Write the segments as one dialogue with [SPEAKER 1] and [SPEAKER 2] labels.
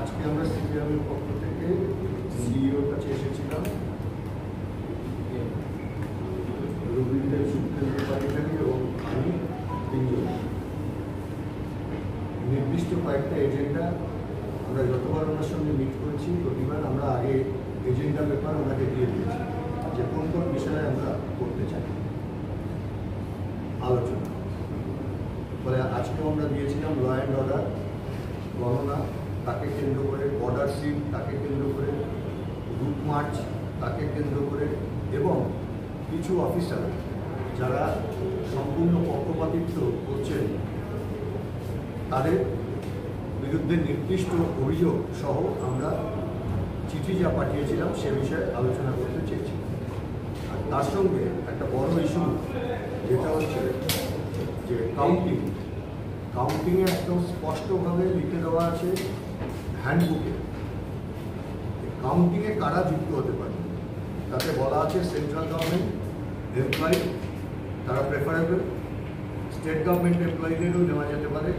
[SPEAKER 1] আজকে আমরা সিপিএমের পক্ষ থেকে সিইওর কাছে এসেছিলাম রবীন্দ্র সুখেন্দ্র পারিখানি এবং আমি তিনজন। নির্দিষ্ট কয়েকটা এজেন্ডা আমরা যতবার ওনার সঙ্গে মিট করেছি প্রতিবার আমরা আগে এজেন্ডা পেপার ওনাকে দিয়ে দিয়েছি যে কোন কোন বিষয়ে আমরা করতে চাই আলোচনা। ফলে আজকেও আমরা দিয়েছিলাম ল অ্যান্ড অর্ডার গণনা তাকে কেন্দ্র করে, বর্ডার সিল তাকে কেন্দ্র করে, রুট মার্চ তাকে কেন্দ্র করে এবং কিছু অফিসার যারা সম্পূর্ণ পক্ষপাতিত্ব করছেন তাদের বিরুদ্ধে নির্দিষ্ট অভিযোগ সহ আমরা চিঠি যা পাঠিয়েছিলাম সে বিষয়ে আলোচনা করতে চেয়েছি। আর তার সঙ্গে একটা বড় ইস্যু যেটা হচ্ছে যে কাউন্টিংয়ে একদম স্পষ্টভাবে লিখে দেওয়া আছে হ্যান্ডবুকে কাউন্টিংয়ে কারা যুক্ত হতে পারে। তাতে বলা আছে সেন্ট্রাল গভর্নমেন্ট এমপ্লয়ি তারা প্রেফারেবল, স্টেট গভর্নমেন্ট এমপ্লয়িদেরও নেওয়া যেতে পারে,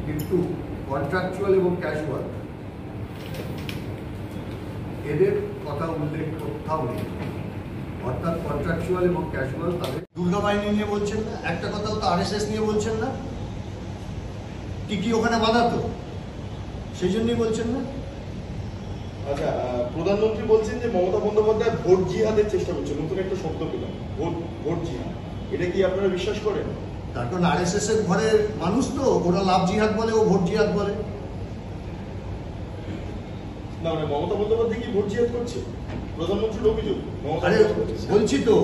[SPEAKER 1] কিন্তু কন্ট্রাকচুয়াল এবং ক্যাজুয়াল এদের কথা উল্লেখ কোথাও নেই। অর্থাৎ কন্ট্রাকচুয়াল এবং ক্যাজুয়াল তাদের দুর্গা বাহিনী নিয়ে বলছেন না, একটা কথাও তো আরএসএস নিয়ে বলছেন না, কি ওখানে বাধাতো সেই জন্যই বলছেন না।
[SPEAKER 2] আচ্ছা, প্রধানমন্ত্রী বলছেন যে মমতা বন্দ্যোপাধ্যায় ভোট জিহাদের চেষ্টা করছে, নতুন একটা শব্দ পেলাম, ভোট জিহাদ। এটা কি আপনারা বিশ্বাস করেন?
[SPEAKER 1] তার কারণ আরএসএস এর ঘরের মানুষ তো, ওরা লাভ জিহাদ বলে, ও ভোট জিহাদ বলে
[SPEAKER 2] না। মানে মমতা বন্দ্যোপাধ্যায় কি ভোট জিহাদ করছে? প্রধানমন্ত্রীর অভিযোগ।
[SPEAKER 1] আরে বলছি তো,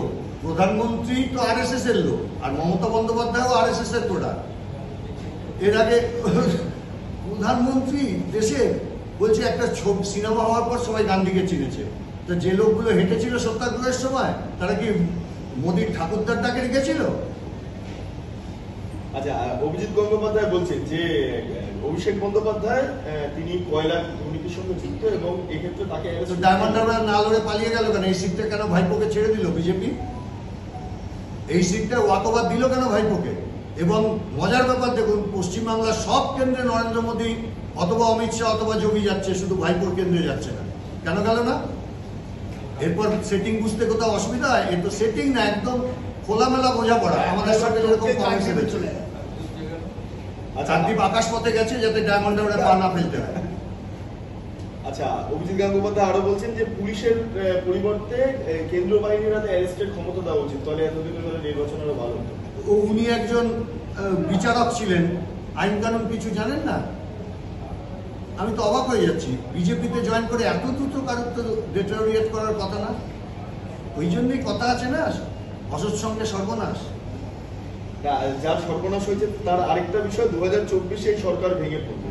[SPEAKER 1] প্রধানমন্ত্রী তো আরএসএস এর লোক আর মমতা বন্দ্যোপাধ্যায়ও আরএসএস এর প্রোডাক্ট। এর আগে প্রধানমন্ত্রী দেশে বলছে একটা সিনেমা হওয়ার পর সবাই গান্ধীকে চিনেছে, তো যে লোকগুলো হেঁটেছিল সত্যাগ্রহের সময় তারা কি মোদীর ঠাকুরদার ডাকে গেছিল?
[SPEAKER 2] আচ্ছা, অভিজিৎ গঙ্গোপাধ্যায় বলছেন যে অভিষেক বন্দ্যোপাধ্যায় তিনি কয়লা দুর্নীতির সঙ্গে যুক্ত এবং এক্ষেত্রে তাকে
[SPEAKER 1] ডায়মন্ড হারবার না লড়ে পালিয়ে গেল কেন? এই সিটটা কেন ভাইপোকে ছেড়ে দিল বিজেপি? এই সিটটা ওয়াকওভার দিল কেন ভাইপোকে? এবং মজার ব্যাপার দেখুন, পশ্চিমবাংলার সব কেন্দ্রে নরেন্দ্র মোদী অথবা অমিত শাহ অথবা যোগী যাচ্ছে, শুধু ভাইপোর কেন্দ্রে যাচ্ছে না। কেন গেল না? এরপর সেটিং বুঝতে কোথাও অসুবিধা হয়? এ তো সেটিং না, একদম খোলামেলা বোঝাপড়া। আমাদের সঙ্গে যেরকম চলে চারদ্বীপ আকাশ পথে গেছে যাতে ডায়মন্ড হারবারে পা না ফেলতে হয়।
[SPEAKER 2] আচ্ছা, অভিজিৎ গঙ্গোপাধ্যায় আরো বলছেন যে পুলিশের পরিবর্তে কেন্দ্রীয় বাহিনীর হাতে অ্যারেস্টের ক্ষমতা দেওয়া উচিত, তাহলে এতদিন ধরে নির্বাচন আরো ভালো হতো।
[SPEAKER 1] উনি একজন বিচারক ছিলেন, আইন কানুন কিছু জানেন না? আমি তো অবাক হয়ে যাচ্ছি, বিজেপিতে জয়েন করে এত দ্রুত কারোর তো ডেটোরিয়েট করার কথা না। ওই জন্যই কথা আছে না, অসৎ সঙ্গে সর্বনাশ।
[SPEAKER 2] যার সর্বনাশ হয়েছে তার আরেকটা বিষয়, 2024-এ এই সরকার ভেঙে পড়বে।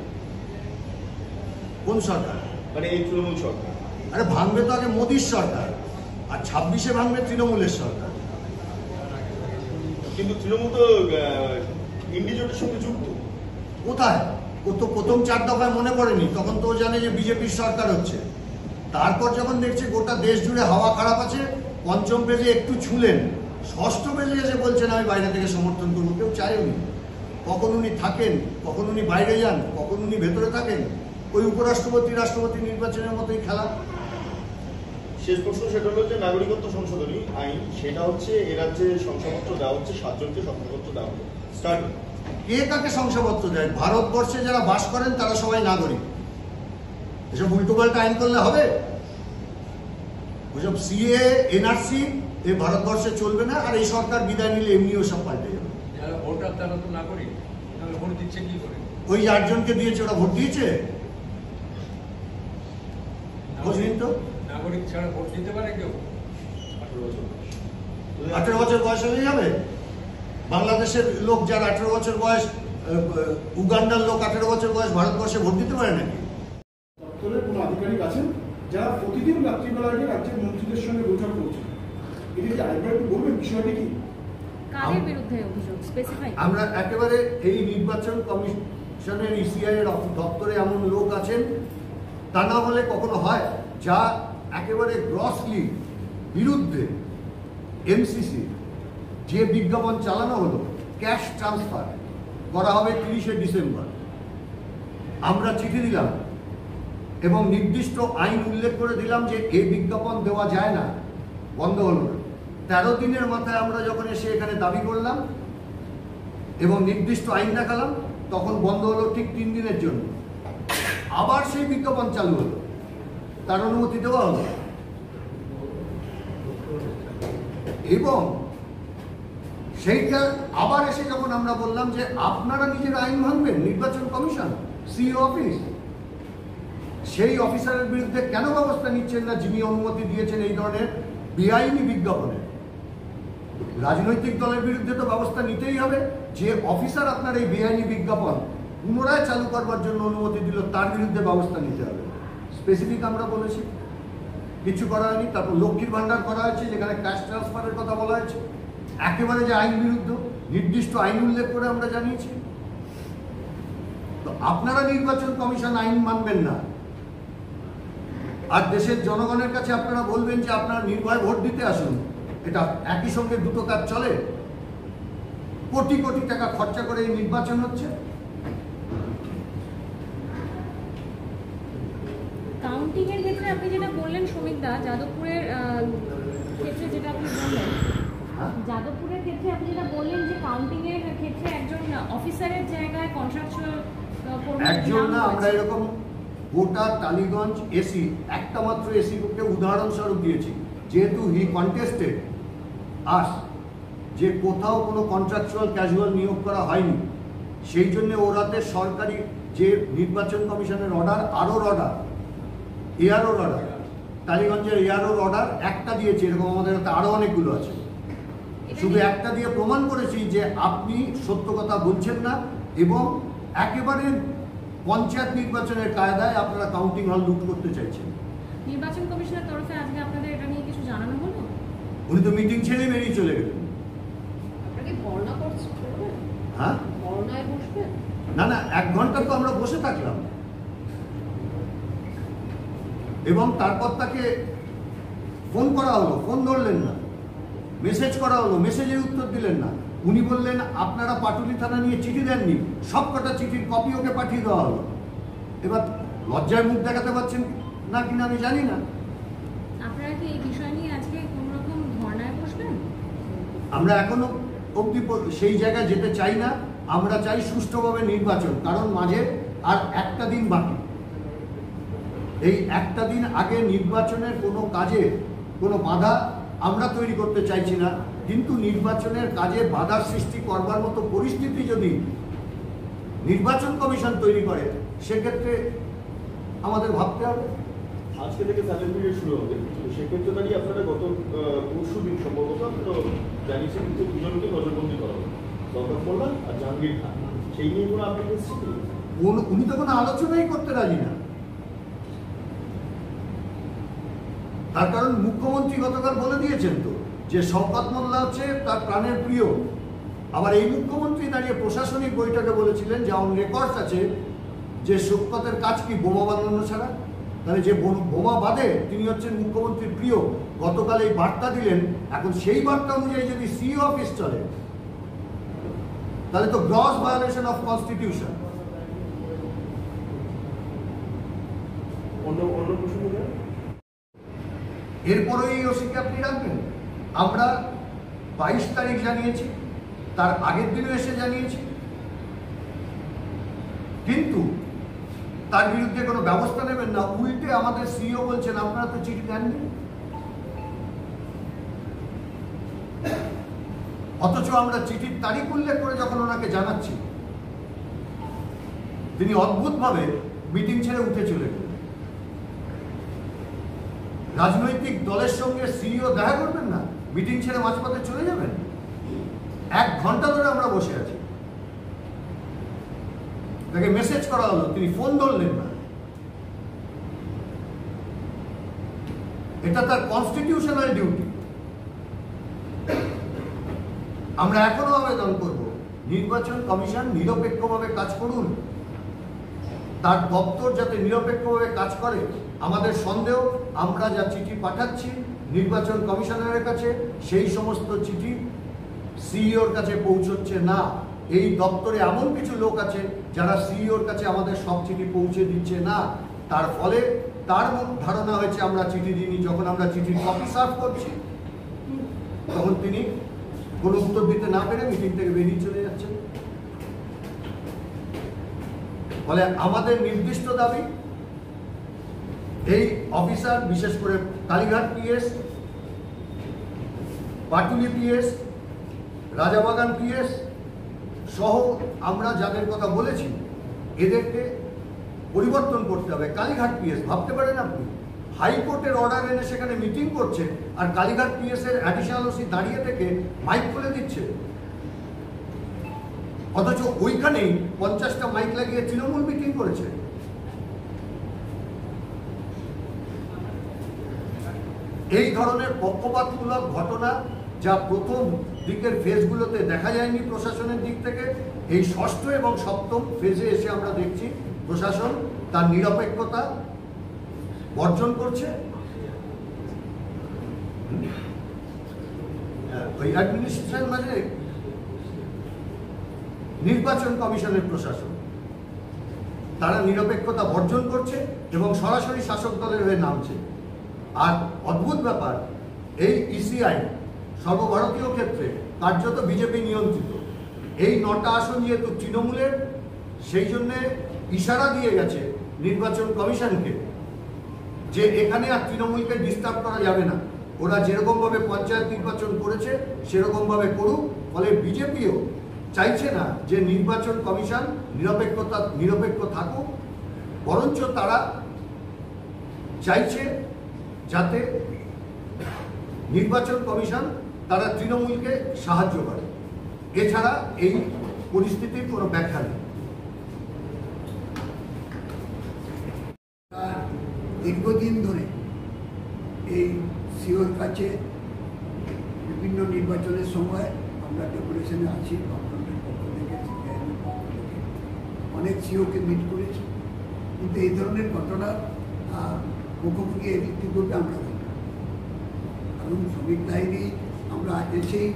[SPEAKER 1] কোন সরকার?
[SPEAKER 2] মানে এই তৃণমূল সরকার।
[SPEAKER 1] আরে ভাঙবে তো আগে মোদীর সরকার, আর 26-এ ভাঙবে তৃণমূলের সরকার।
[SPEAKER 2] কিন্তু তৃণমূল তো ইন্ডিজোটের সঙ্গে যুক্ত।
[SPEAKER 1] কোথায়? ও তো প্রথম 4 দফায় মনে পড়েনি, তখন তো ও জানে যে বিজেপির সরকার হচ্ছে। তারপর যখন দেখছে গোটা দেশ জুড়ে হাওয়া খারাপ আছে, পঞ্চম পেজে একটু ছুলেন, ষষ্ঠ পেজে এসে বলছেন আমি বাইরে থেকে সমর্থন করবো। কেউ চায় উনি? কখন উনি থাকেন, কখন উনি বাইরে যান, কখন উনি ভেতরে থাকেন? ওই উপরাষ্ট্রপতি রাষ্ট্রপতি নির্বাচনের মতোই খেলা।
[SPEAKER 2] শেষ প্রশ্ন সেটা হলো যে নাগরিকত্ব সংশোধনী আইন, সেটা হচ্ছে এ রাজ্যে শংসাপত্র দেওয়া হচ্ছে, 7 জনকে শংসাপত্র দেওয়া হবে। স্টার্ট।
[SPEAKER 1] কে কাকে শংসাপত্র দেয়? ভারতবর্ষে যারা বাস করেন তারা সবাই নাগরিক। এসব উল্টোপাল্টা আইন করলে হবে? ওসব সিএ এনআরসি এই ভারতবর্ষে চলবে না। আর এই সরকার বিদায় নিলে এমনিও সব পাল্টে যাবে।
[SPEAKER 3] যারা ভোটার তারা তো নাগরিক, তাহলে ভোট দিচ্ছে কি করে?
[SPEAKER 1] ওই 8 জনকে দিয়েছে, ওরা ভোট দিয়েছে? বুঝলেন তো,
[SPEAKER 3] নাগরিক ছাড়া ভোট দিতে পারে কেউ?
[SPEAKER 1] 18 বছর বয়স হয়ে যাবে। বাংলাদেশের লোক যার 18 বছর বয়স, উগান্ডার লোক 18 বছর বয়স ভারতবর্ষে ভোট দিতে পারে নাকি?
[SPEAKER 4] দপ্তরের কোনো আধিকারিক আছেন যারা প্রতিদিন রাত্রিবেলায় রাজ্যের মন্ত্রীদের সঙ্গে বৈঠক করছেন, এটা কি আরেকবার একটু বলবেন বিষয়টি কি?
[SPEAKER 5] কাদের বিরুদ্ধে অভিযোগ স্পেসিফাই?
[SPEAKER 1] আমরা একেবারে এই নির্বাচন কমিশনের ইসিআই এর দপ্তরে এমন লোক আছেন, তা না হলে কখনো হয়, যা একেবারে গ্রসলি বিরুদ্ধে এমসিসি যে বিজ্ঞাপন চালানো হলো, ক্যাশ ট্রান্সফার করা হবে 30শে ডিসেম্বর। আমরা চিঠি দিলাম এবং নির্দিষ্ট আইন উল্লেখ করে দিলাম যে এই বিজ্ঞাপন দেওয়া যায় না, বন্ধ হলো না। 13 দিনের মাথায় আমরা যখন এসে এখানে দাবি করলাম এবং নির্দিষ্ট আইন দেখালাম, তখন বন্ধ হলো ঠিক 3 দিনের জন্য। আবার সেই বিজ্ঞাপন চালু হলো, তার অনুমতি দেওয়া হলো। এবং সেইটা আবার এসে যখন আমরা বললাম যে আপনারা নিজের আইন ভাঙবেন, নির্বাচন কমিশন, সিইও অফিস, সেই অফিসারের বিরুদ্ধে কেন ব্যবস্থা নিচ্ছেন না যিনি অনুমতি দিয়েছেন এই ধরনের বেআইনি বিজ্ঞাপনে? রাজনৈতিক দলের বিরুদ্ধে তো ব্যবস্থা নিতেই হবে। যে অফিসার আপনার এই বেআইনি বিজ্ঞাপন পুনরায় চালু করবার জন্য অনুমতি দিল, তার বিরুদ্ধে ব্যবস্থা নিতে হবে। স্পেসিফিক আমরা বলেছি, কিছু করা হয়নি। তারপর লক্ষ্মীর ভান্ডার করা হয়েছে, যেখানে ক্যাশ ট্রান্সফারের কথা বলা হয়েছে, একেবারে যে আইন বিরুদ্ধ, নির্দিষ্ট আইন উল্লেখ করে আমরা জানিয়েছি। তো আপনারা নির্বাচন কমিশন আইন মানবেন না, আর দেশের জনগণের কাছে আপনারা বলবেন যে আপনারা নির্ভয় ভোট দিতে আসুন। এটা একই সঙ্গে দুটো কাজ চলে? কোটি কোটি টাকা খরচা করে এই নির্বাচন হচ্ছে।
[SPEAKER 5] কাউন্টিং এর ক্ষেত্রে আপনি যেটা বললেন শ্রমিক দা, যাদবপুরের ক্ষেত্রে যেটা আপনি বললেন, যাদবপুরের ক্ষেত্রে আপনি যেটা বললেন যে কাউন্টিং এর ক্ষেত্রে একজন অফিসারের জায়গায় কন্ট্রাকচুয়াল
[SPEAKER 1] একজন না, আমরা এরকম গোটা টালিগঞ্জ এসি, একটা মাত্র এসি কে উদাহরণস্বরূপ দিয়েছি, যেহেতু হি কন্টেস্টেড আস, যে কোথাও কোনো কন্ট্রাকচুয়াল ক্যাজুয়াল নিয়োগ করা হয়নি, সেই জন্য ওরাতে সরকারি যে নির্বাচন কমিশনের অর্ডার, আরোর অর্ডার, এআরওর অর্ডার, টালিগঞ্জের এআরওর অর্ডার একটা দিয়েছে, এরকম আমাদের হাতে আরো অনেকগুলো আছে। শুধু একটা দিয়ে প্রমাণ করেছি যে আপনি সত্য কথা বলছেন না এবং একেবারে পঞ্চায়েত নির্বাচনের কায়দায় আপনারা কাউন্টিং হল লুট করতে চাইছেন।
[SPEAKER 5] নির্বাচন কমিশনের তরফে আজকে আপনাদের এটা নিয়ে কিছু জানানো হলো?
[SPEAKER 1] উনি তো মিটিং ছেড়ে বেরিয়ে চলে গেলেন।
[SPEAKER 6] আপনাকে বর্ণনা করছেন?
[SPEAKER 1] হ্যাঁ,
[SPEAKER 6] বর্ণায় বসবেন?
[SPEAKER 1] না না, 1 ঘন্টা তো আমরা বসে থাকলাম এবং তারপর তাকে ফোন করা হলো, ফোন ধরলেন না। মেসেজ করা হলো, মেসেজের উত্তর দিলেন না। উনি বললেন আপনারা পাটুলি থানা নিয়ে চিঠি দেননি, সবকটা চিঠির কপি ওকে পাঠিয়ে দেওয়া হলো। এবার লজ্জায় মুখ দেখাতে পারছেন না কিনা আমি জানি না।
[SPEAKER 5] আপনারা কি এই বিষয় নিয়ে আজকে কোন রকম ধর্ণায় বসবেন?
[SPEAKER 1] আমরা এখনো অবধি সেই জায়গায় যেতে চাই না। আমরা চাই সুষ্ঠুভাবে নির্বাচন, কারণ মাঝে আর একটা দিন বাকি। এই একটা দিন আগে নির্বাচনের কোনো কাজে কোনো বাধা আমরা তৈরি করতে চাইছি না, কিন্তু নির্বাচনের কাজে বাধার সৃষ্টি করবার মতো পরিস্থিতি যদি নির্বাচন কমিশন তৈরি করে, সেক্ষেত্রে আমাদের ভাবতে হবে।
[SPEAKER 2] আজকে থেকে সাইলেন্ট পিরিয়ড শুরু হবে, তো সেক্ষেত্রে দাঁড়িয়ে আপনারা গত পরশু দিন সম্ভবত আপনারা জানিয়েছেন কিন্তু 2জনকে নজরবন্দি করা হবে, দরকার মোল্লা আর জাহাঙ্গীর খান। সেই নিয়ে কোনো আপনি এসেছেন?
[SPEAKER 1] উনি তো কোনো আলোচনাই করতে রাজি না। তার কারণ মুখ্যমন্ত্রী গতকাল বলে দিয়েছেন তো যে শওকত মোল্লা হচ্ছে তার প্রাণের প্রিয়। আবার এই মুখ্যমন্ত্রী দাঁড়িয়ে প্রশাসনিক বৈঠকে বলেছিলেন যে অন রেকর্ডস আছে যে শওকতের কাজ কি বোমা বানানো ছাড়া, তাহলে যে বোমা বাঁধে তিনি হচ্ছেন মুখ্যমন্ত্রীর প্রিয়। গতকাল এই বার্তা দিলেন, এখন সেই বার্তা অনুযায়ী যদি সিইও অফিস চলে তাহলে তো গ্রস ভায়োলেশন অফ কনস্টিটিউশন।
[SPEAKER 2] অন্য প্রশ্ন দেন।
[SPEAKER 1] এরপরে এই ওসিকে আপনি রাখবেন। আমরা 22 তারিখ জানিয়েছি, তার আগের দিনও এসে জানিয়েছি, কিন্তু তার বিরুদ্ধে কোনো ব্যবস্থা নেবেন না। উল্টে আমাদের সিইও বলছেন আপনারা তো চিঠি দেননি, অথচ আমরা চিঠির তারিখ উল্লেখ করে যখন ওনাকে জানাচ্ছি, তিনি অদ্ভুতভাবে মিটিং ছেড়ে উঠে চলে গেলেন। রাজনৈতিক দলের সঙ্গে সিইও দেখা করবেন না, মিটিং ছেড়ে মাঝপথে চলে যাবেন? 1 ঘন্টা ধরে আমরা বসে আছি, তাকে মেসেজ করা হলো, তিনি ফোন ধরলেন না। এটা তার কনস্টিটিউশনাল ডিউটি। আমরা এখনো আবেদন করব, নির্বাচন কমিশন নিরপেক্ষভাবে কাজ করুন, তার দপ্তর যাতে নিরপেক্ষভাবে কাজ করে। আমাদের সন্দেহ, আমরা যা চিঠি পাঠাচ্ছি নির্বাচন কমিশনারের কাছে, সেই সমস্ত চিঠি সিইওর কাছে পৌঁছচ্ছে না। এই দপ্তরে এমন কিছু লোক আছে যারা সিইওর কাছে আমাদের সব চিঠি পৌঁছে দিচ্ছে না। তার ফলে তার ধারণা হয়েছে আমরা চিঠি দিইনি। যখন আমরা চিঠির কপি সার্ভ করছি তখন তিনি কোনো উত্তর দিতে না পেরে মিটিং থেকে বেরিয়ে চলে যাচ্ছেন। ফলে আমাদের নির্দিষ্ট দাবি, এই অফিসার বিশেষ করে Kalighat PS, Patuli PS, Rajabagan PS সহ আমরা যাদের কথা বলেছি এদেরকে পরিবর্তন করতে হবে। কালীঘাট পিএস, ভাবতে পারেন আপনি, হাইকোর্টের অর্ডার এনে সেখানে মিটিং করছে আর কালীঘাট পিএস এর অ্যাডিশনাল ওসি দাঁড়িয়ে থেকে মাইক খুলে দিচ্ছে, অথচ ওইখানেই 50টা মাইক লাগিয়ে তৃণমূল মিটিং করেছে। এই ধরনের পক্ষপাতমূলক ঘটনা যা প্রথম দিকের ফেজগুলোতে দেখা যায়নি প্রশাসনের দিক থেকে, এই ষষ্ঠ এবং সপ্তম ফেজে এসে আমরা দেখছি প্রশাসন তার নিরপেক্ষতা বর্জন করছে। ওই অ্যাডমিনিস্ট্রেশন মানে নির্বাচন কমিশনের প্রশাসন, তারা নিরপেক্ষতা বর্জন করছে এবং সরাসরি শাসক দলের হয়ে নামছে। আর অদ্ভুত ব্যাপার, এই ইসিআই সর্বভারতীয় ক্ষেত্রে কার্যত বিজেপি নিয়ন্ত্রিত। এই 9টা আসন যেহেতু তৃণমূলের, সেই জন্যে ইশারা দিয়ে গেছে নির্বাচন কমিশনকে যে এখানে আর তৃণমূলকে ডিস্টার্ব করা যাবে না, ওরা যেরকমভাবে পঞ্চায়েত নির্বাচন করেছে সেরকমভাবে করুক। ফলে বিজেপিও চাইছে না যে নির্বাচন কমিশন নিরপেক্ষ থাকুক, বরঞ্চ তারা চাইছে যাতে নির্বাচন কমিশন তারা তৃণমূলকে সাহায্য করে। এছাড়া এই পরিস্থিতির কোনো ব্যাখ্যা নেই।
[SPEAKER 7] দীর্ঘদিন ধরে এই সিওর কাছে বিভিন্ন নির্বাচনের সময় আমরা ডেপুটেশনে আছি, গভর্নমেন্টের পক্ষ থেকে, সিপিআইএমের পক্ষ থেকে অনেক সিওকে মিট করেছি, কিন্তু এই ধরনের ঘটনার মুখোমুখি এদিকটি করতে আমরা হই না। কারণ শ্রমিক লাইনে আমরা এসেই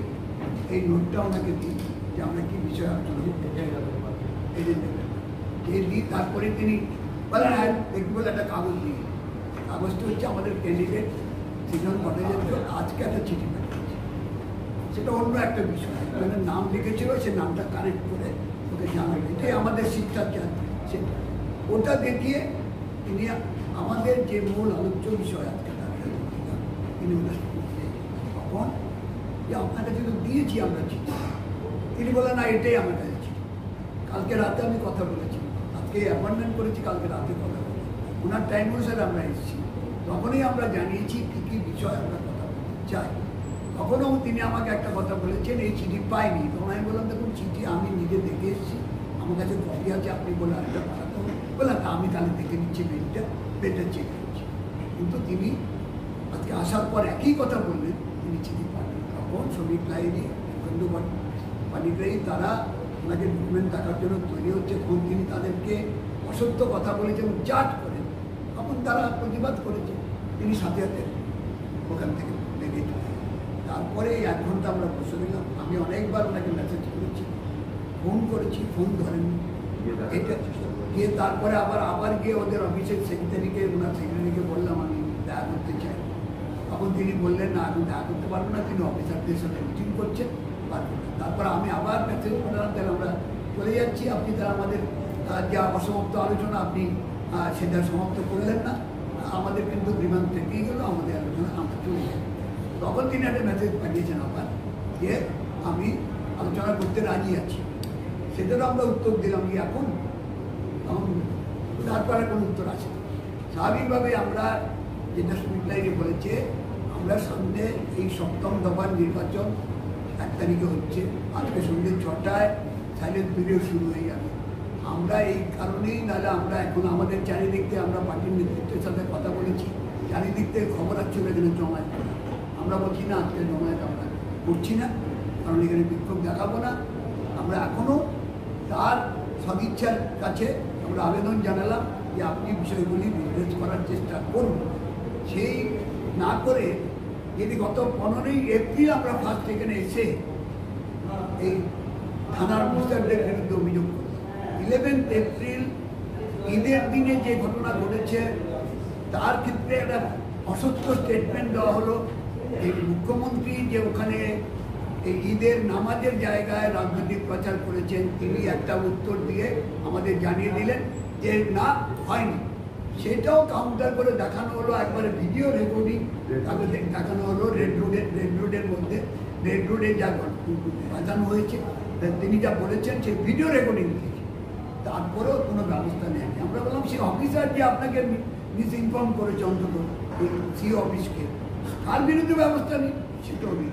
[SPEAKER 7] এই নোটটা ওনাকে দিই যে আমরা কি বিষয়ে আলোচনা করতে চাই, এই দিই। তারপরে তিনি বলেন হ্যাঁ দেখি বলে একটা কাগজ দিই। কাগজটা হচ্ছে আমাদের ক্যান্ডিডেট সৃজন ভট্টাচার্য আজকে একটা চিঠি পাঠিয়েছে, সেটা অন্য একটা বিষয়, মানে নাম লিখেছিল, সে নামটা কারেক্ট করে ওকে জানাবে, এটাই আমাদের শিক্ষাচার। সেটা ওটা দেখিয়ে তিনি আমাদের যে মূল আলোচ্য বিষয় আজকে তিনি ওটা তখন যে আপনার কাছে তো দিয়েছি আমরা চিঠি, তিনি বলেন না এটাই আমার কাছে চিঠি। কালকে রাতে আমি কথা বলেছি, আজকে অ্যাপয়েন্টমেন্ট করেছি, কালকে রাতে কথা বলেছি, ওনার টাইম অনুসারে আমরা এসেছি, তখনই আমরা জানিয়েছি কী কী বিষয় আমরা কথা বলতে চাই। তখনও তিনি আমাকে একটা কথা বলেছেন এই চিঠি পাইনি, তখন আমি বললাম দেখুন চিঠি আমি নিজে দেখে এসেছি, আমার কাছে কপি আছে, আপনি বলে আরেকটা পাঠাতে হবে, বললাম তা আমি তাহলে দেখে নিচ্ছি মেলটা চেক করছি। কিন্তু তিনি আজকে আসার পর একই কথা বললেন, তিনি চিঠি পাননি। তখন শ্রমিক লাইনে বন্ধু পানিগ্রাহী তারা ওনাকে ডকুমেন্ট দেখার জন্য তৈরি হচ্ছে, তখন তিনি তাদেরকে অসত্য কথা বলেছেন, চাট করেন, তখন তারা প্রতিবাদ করেছে, তিনি সাথে সাথে ওখান থেকে লেগে চলে। তারপরে 1 ঘন্টা আমরা বসে নিলাম, আমি অনেকবার ওনাকে মেসেজ করেছি, ফোন করেছি, ফোন ধরেননি। এটা গিয়ে তারপরে আবার গিয়ে ওদের অফিসের সেক্রেটারিকে, ওনার সেক্রেটারিকে বললাম আমি দেখা করতে চাই, তখন তিনি বললেন না আমি দেখা করতে পারবো না, তিনি অফিসারদের সাথে মিটিং করছেন, পারবেন না। তারপর আমি আবার মেসেজ করলাম তাহলে আমরা চলে যাচ্ছি, আপনি তারা আমাদের যা অসমাপ্ত আলোচনা আপনি সেটা সমাপ্ত করলেন না, আমাদের কিন্তু বিমান থেকেই গেল, আমাদের আলোচনা আমরা চলে যাই। তখন তিনি একটা মেসেজ পাঠিয়েছেন আবার যে আমি আলোচনা করতে রাজি আছি, সেটারও আমরা উত্তর দিলাম কি এখন, তারপরে কোনো উত্তর আসে। স্বাভাবিকভাবে আমরা যেটা শ্রমিক লাইনে বলেছে, আমরা সামনে এই 7ম দফার নির্বাচন 1 তারিখে হচ্ছে, আজকে সন্ধ্যে 6টায় সাইলেন্ট পিরিয়ড শুরু হয়ে যাবে। আমরা এই কারণেই, নাহলে আমরা এখন আমাদের চারিদিক থেকে আমরা পার্টির নেতৃত্বের সাথে কথা বলেছি, চারিদিক থেকে খবর আসছিল এখানে জমায়েত করা, আমরা বলছি না আজকে জমায়েত আমরা করছি না, কারণ এখানে বিক্ষোভ দেখাবো না। আমরা এখনও তার সদিচ্ছার কাছে আমরা আবেদন জানালাম যে আপনি বিষয়গুলি নির্দেশ করার চেষ্টা করুন। সেই না করে যদি গত 15ই এপ্রিল আমরা ফার্স্ট এখানে এসে এই থানার অফিসারদের বিরুদ্ধে অভিযোগ করি, 11 এপ্রিল ঈদের দিনে যে ঘটনা ঘটেছে তার ক্ষেত্রে একটা অসত্য স্টেটমেন্ট দেওয়া হলো। এই মুখ্যমন্ত্রী যে ওখানে এই ঈদের নামাজের জায়গায় রাজনৈতিক প্রচার করেছেন, তিনি একটা উত্তর দিয়ে আমাদের জানিয়ে দিলেন যে না, হয়নি। সেটাও কাউন্টার করে দেখানো হলো, একবারে ভিডিও রেকর্ডিং তাকে দেখানো হলো রেড রোডের মধ্যে, রেড রোডে যা বাঁচানো হয়েছে, তিনি যা বলেছেন সে ভিডিও রেকর্ডিং দিয়েছে। তারপরেও কোনো ব্যবস্থা নেয়নি। আমরা বললাম সেই অফিসার যে আপনাকে মিস ইনফর্ম করেছে অন্তত সিও অফিসকে, তার বিরুদ্ধে ব্যবস্থা নেই, সেটাও নেই।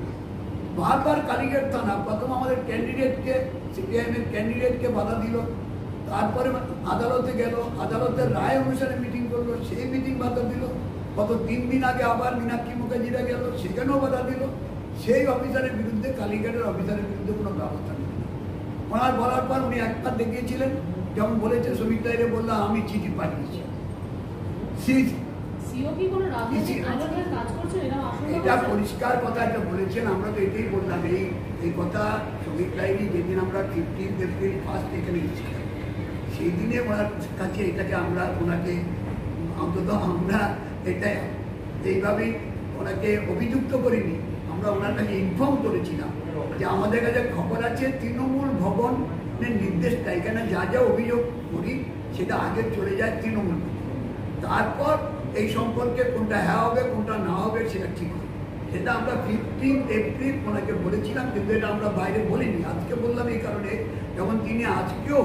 [SPEAKER 7] বারবার কালীঘাট থানা প্রথম আমাদের ক্যান্ডিডেটকে, সিপিআইএমের ক্যান্ডিডেটকে বাধা দিল, তারপরে আদালতে গেল, আদালতের রায় অনুসারে মিটিং করলো, সেই মিটিং বাধা দিল। গত 3 দিন আগে আবার মীনাক্ষী মুখার্জিরা গেল, সেখানেও বাধা দিল। সেই অফিসারের বিরুদ্ধে, কালীঘাটের অফিসারের বিরুদ্ধে কোনো ব্যবস্থা নেই। ওনার বলার পর উনি একবার দেখিয়েছিলেন, যেমন বলেছে শ্রমিক দায়রে বললাম আমি চিঠি পাঠিয়েছি।
[SPEAKER 5] সিও কি কোনো রাজনৈতিক আলোচনা কাজ করছে?
[SPEAKER 7] এটা পরিষ্কার কথা একটা বলেছেন। আমরা তো এটাই বললাম, এই কথা শ্রমিক ডায়েরি যেদিন আমরা 15 এপ্রিল ফার্স্ট এখানে গেছিলাম, সেই দিনে ওনার কাছে এটাকে আমরা ওনাকে অন্তত আমরা এটা এইভাবেই ওনাকে অভিযুক্ত করিনি, আমরা ওনার কাছে ইনফর্ম করেছিলাম যে আমাদের কাছে খবর আছে তৃণমূল ভবনের নির্দেশটা, এখানে যা যা অভিযোগ করি সেটা আগে চলে যায় তৃণমূল। তারপর এই সম্পর্কে কোনটা হ্যাঁ হবে কোনটা না হবে সেটা ঠিক হবে। সেটা আমরা 15 এপ্রিল ওনাকে বলেছিলাম, কিন্তু এটা আমরা বাইরে বলিনি। আজকে বললাম এই কারণে, যখন তিনি আজকেও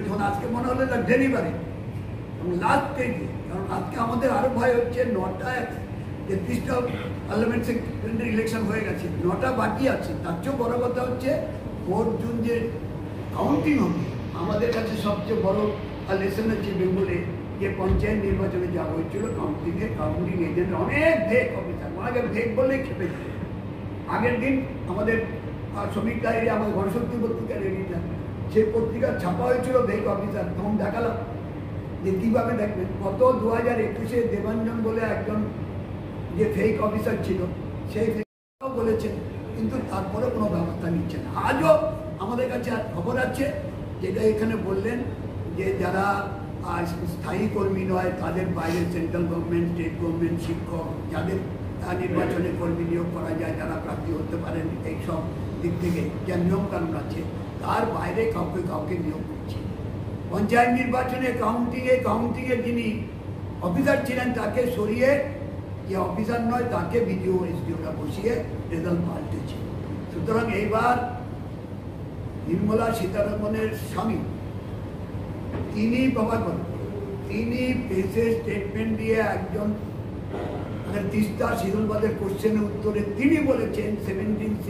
[SPEAKER 7] যখন আজকে মনে হলো এটা ডেলিভারি এবং লাস্ট স্টেজে, কারণ আজকে আমাদের আরো ভয় হচ্ছে 9টায় 33টা পার্লামেন্ট সেক্রেটারি ইলেকশন হয়ে গেছে, 9টা বাকি আছে। তার চেয়েও বড় কথা হচ্ছে 4 জুন যে কাউন্টিং হবে, আমাদের কাছে সবচেয়ে বড় লেসন হচ্ছে বেঙ্গলে যে পঞ্চায়েত নির্বাচনে যা হয়েছিল, কাউন্টিং এজেন্ট অনেক ভেক অফিসার, ওনাকে ভেক বললেই খেপে যায়। আগের দিন আমাদের শ্রমিক ডায়েরি, আমাদের গণশক্তি পত্রিকার এডিটার, সেই পত্রিকা ছাপা হয়েছিল ভেক অফিসার। তখন দেখালাম যে কীভাবে দেখবেন, গত 2021-এ দেবাঞ্জন বলে একজন যে ফেক অফিসার ছিল, সেই ফেক বলেছেন, কিন্তু তারপরে কোনো ব্যবস্থা নিচ্ছে না। আজও আমাদের কাছে খবর আছে যেটা এখানে বললেন যে যারা স্থায়ী কর্মী নয় তাদের বাইরে সেন্ট্রাল গভর্নমেন্ট, স্টেট গভর্নমেন্ট, শিক্ষক, যাদের নির্বাচনে কর্মী নিয়োগ করা যায়, যারা প্রার্থী হতে পারেন এইসব দিক থেকে যা নিয়মকানুন আছে, তার বাইরে কাউকে নিয়োগ করছে। পঞ্চায়েত নির্বাচনে কাউন্টিংয়ে যিনি অফিসার ছিলেন তাকে সরিয়ে, যে অফিসার নয় তাকে বিডিও এসডিওটা বসিয়ে রেজাল্ট পাল্টেছে। সুতরাং এইবার নির্মলা সীতারমণের স্বামী তিনি তিনি প্রেসে স্টেটমেন্ট দিয়ে একজন তিস্তা শিরোলবাদের কোশ্চেনের উত্তরে তিনি বলেছেন 17C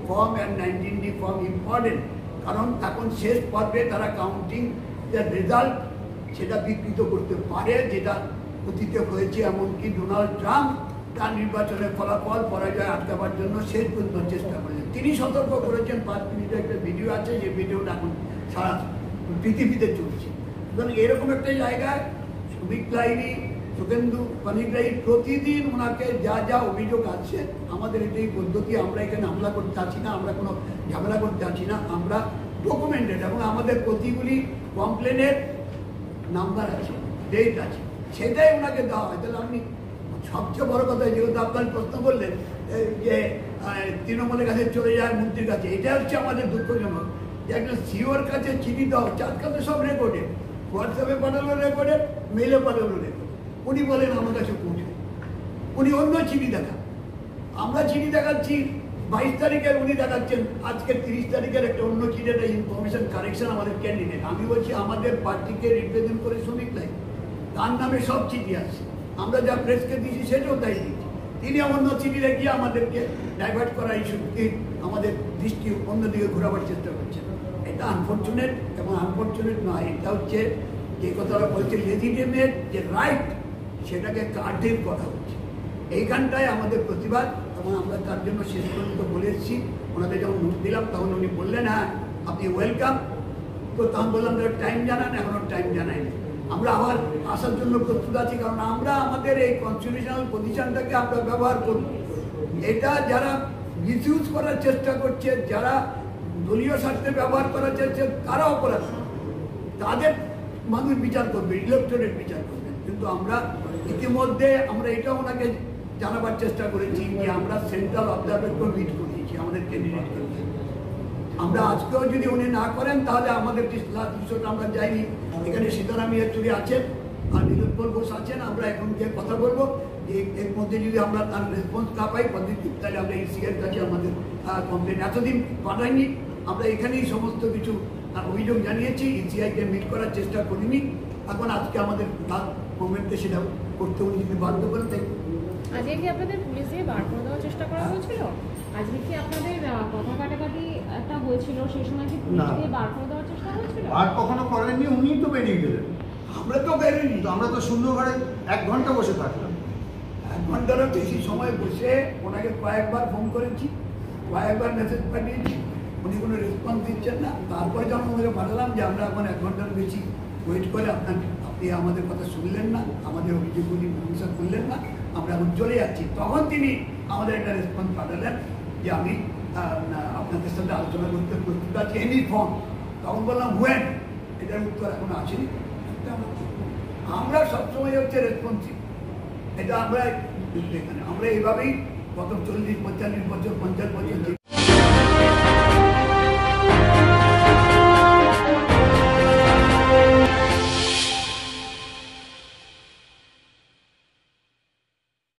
[SPEAKER 7] form and 19D form important, কারণ এখন শেষ পর্বে তারা কাউন্টিং রেজাল্ট সেটা বিকৃত করতে পারে, যেটা অতীতে হয়েছে। এমনকি ডোনাল্ড ট্রাম্প তার নির্বাচনের ফলাফল পরাজয় আটকাবার জন্য শেষ পর্যন্ত চেষ্টা করেছেন। তিনি সতর্ক করেছেন, 5 মিনিটের একটা ভিডিও আছে, যে ভিডিওটা এখন সারা পৃথিবীতে চলছে। সুতরাং এরকম একটা জায়গায় শ্রমিক ডায়েরি, সুখেন্দু পানিগ্রাহী প্রতিদিন ওনাকে যা যা অভিযোগ আছে, আমাদের এটাই পদ্ধতি, আমরা এখানে হামলা করতে চাচ্ছি না, আমরা কোনো ঝামেলা করতে চাচ্ছি না, আমরা ডকুমেন্টেড এবং আমাদের প্রতিগুলি কমপ্লেনের নাম্বার আছে, ডেট আছে, সেটাই ওনাকে দেওয়া হয়। তাহলে আপনি সবচেয়ে বড় কথা, যেহেতু আপনার প্রশ্ন করলেন যে তৃণমূলের কাছে চলে যায় মন্ত্রীর কাছে, এটা হচ্ছে আমাদের দুঃখজনক যে একজন সিওর কাছে চিঠি দেওয়া হচ্ছে। আজকাল তো সব রেকর্ডেড, হোয়াটসঅ্যাপে পাঠালো রেকর্ডেড, মেইলে পাঠালো রেকর্ড। উনি বলেন আমার কাছে পৌঁছে, উনি অন্য চিঠি দেখান, আমরা চিঠি দেখাচ্ছি 22 তারিখের, উনি দেখাচ্ছেন আজকে 30 তারিখের একটা অন্য চিঠি, একটা ইনফরমেশন কারেকশন আমাদের ক্যান্ডিডেট। আমি বলছি আমাদের পার্টিকে রিপ্রেজেন্ট করে শ্রমিক লাই, তার নামে সব চিঠি আছে, আমরা যা প্রেসকে দিয়েছি সেটাও তাই দিচ্ছি। তিনি অন্য চিঠি রেখে আমাদেরকে ডাইভার্ট করা ইস্যুকে আমাদের দৃষ্টি অন্যদিকে ঘোরাবার চেষ্টা করছেন। এটা আনফর্চুনেট, এবং আনফর্চুনেট নয়, এটা হচ্ছে যে কথাটা বলছে লেজিটিমেট যে রাইট, সেটাকে কার্টেল করা হচ্ছে। এইখানটায় আমাদের প্রতিবাদ, এবং আমরা তার জন্য শেষ পর্যন্ত বলে এসেছি। ওনাকে যখন নোট দিলাম তখন উনি বললেন হ্যাঁ আপনি ওয়েলকাম, তো তখন বললাম টাইম জানান, এখনও টাইম জানাইনি। আমরা আবার আসার জন্য প্রস্তুত আছি, কারণ আমরা আমাদের এই কনস্টিটিউশনাল পজিশনটাকে আমরা ব্যবহার করব। এটা যারা মিসইউজ করার চেষ্টা করছে, যারা দলীয় স্বার্থে ব্যবহার করার চেষ্টা, তারা অপরাধ, তাদের মানুষ বিচার করবে, ইলেকট্রনের বিচার করবে। কিন্তু আমরা ইতিমধ্যে আমরা এটা ওনাকে জানাবার চেষ্টা করেছি যে আমরা সেন্ট্রাল অবজারভেটর মিট করিয়েছি আমাদের ক্যান্ডিডেটকে নিয়ে। আমরা আজকেও যদি উনি না করেন তাহলে আমাদের বিষয়টা আমরা যাইনি। এখানে সীতারাম ইয়েচুরি আছেন আর নীলোৎপল ঘোষ আছেন। আমরা এখন যে কথা বলবো যে এর মধ্যে যদি আমরা তার রেসপন্স না পাই পজিটিভ, তাহলে আমরা ইসিআর কাছে আমাদের কমপ্লেন এতদিন পাঠাইনি। আমরা এখানেই সমস্ত কিছু অভিযোগ জানিয়েছি, ইসিআইকে মিট করার চেষ্টা করিনি। এখন আজকে আমাদের গভর্নমেন্টকে সেটা করতে উনি যদি বাধ্য করে থাকেন।
[SPEAKER 5] আজকে কি আপনাদের পুলিশ দিয়ে বার করে দেওয়ার চেষ্টা করা হয়েছিল? আজকে কি আপনাদের কথা কাটাকাটি একটা হয়েছিল, সেই সময় কি পুলিশ
[SPEAKER 1] না।
[SPEAKER 5] দিয়ে বার করে দেওয়ার চেষ্টা হয়েছিল?
[SPEAKER 1] আর কখনো করেননি, উনিই তো বেরিয়ে গেলেন।
[SPEAKER 7] আমরা তো বেরোইনি,
[SPEAKER 1] কিন্তু আমরা তো সুন্দর ঘরে 1 ঘন্টা বসে থাকলাম।
[SPEAKER 7] 1 ঘন্টারও বেশি সময় বসে ওনাকে কয়েকবার ফোন করেছি, কয়েকবার মেসেজ পাঠিয়েছি, উনি কোনো রেসপন্স দিচ্ছেন না। তারপরে যখন ওনাকে পাঠালাম যে আমরা এখন 1 ঘন্টার বেশি ওয়েট করে আপনি আমাদের কথা শুনলেন না, আমাদের অভিযোগগুলি মীমাংসা করলেন না, আমরা এখন চলে যাচ্ছি, তখন তিনি আমাদের একটা রেসপন্স পাঠালেন যে আমি আপনাদের সাথে আলোচনা করতে প্রস্তুত আছি, এনি ফর্ম। তখন বললাম হোয়েন, এটার উত্তর এখন আসেনি। আমরা সবসময় হচ্ছে রেসপন্সিভ, এটা আমরা এইভাবেই গত 40-45 বছর 50 বছর